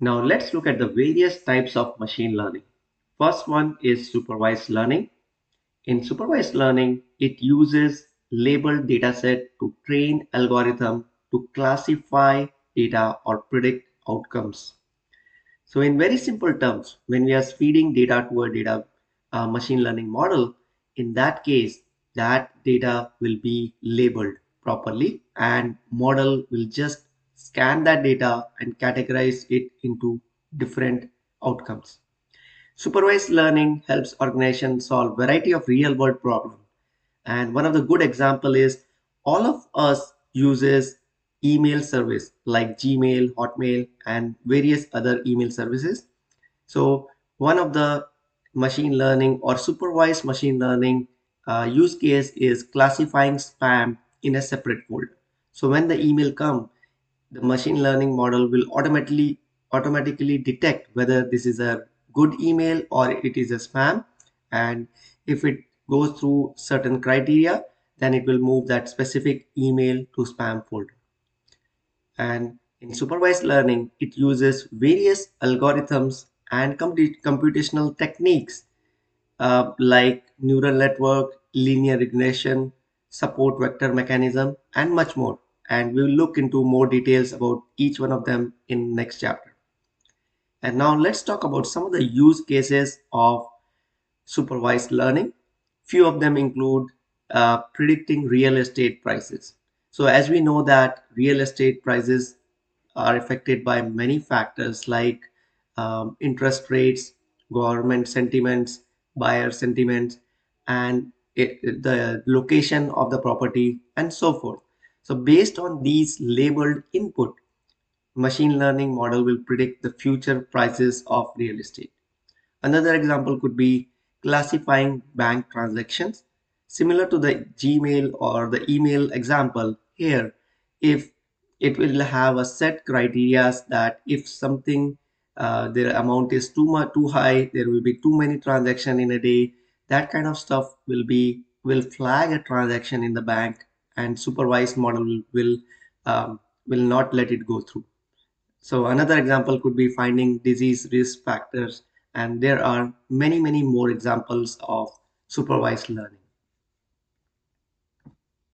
Now let's look at the various types of machine learning. First one is supervised learning. In supervised learning, it uses labeled dataset to train algorithm to classify data or predict outcomes. So in very simple terms, when we are feeding data to a data machine learning model, in that case, that data will be labeled properly and model will just scan that data and categorize it into different outcomes. Supervised learning helps organizations solve variety of real world problems. And one of the good example is all of us uses email service like Gmail, Hotmail, and various other email services. So one of the machine learning or supervised machine learning use case is classifying spam in a separate folder. So when the email come, the machine learning model will automatically detect whether this is a good email or it is a spam, and if it goes through certain criteria, then it will move that specific email to spam folder. And in supervised learning, it uses various algorithms and computational techniques like neural network, linear regression, support vector mechanism, and much more. And we will look into more details about each one of them in next chapter. And now let's talk about some of the use cases of supervised learning. Few of them include predicting real estate prices. So as we know that real estate prices are affected by many factors like interest rates, government sentiments, buyer sentiments, and the location of the property and so forth. So based on these labeled input, machine learning model will predict the future prices of real estate. Another example could be classifying bank transactions. Similar to the Gmail or the email example here, if it will have a set criteria that if something their amount is too high, there will be too many transactions in a day. That kind of stuff will flag a transaction in the bank, and supervised model will not let it go through. So another example could be finding disease risk factors, and there are many more examples of supervised learning.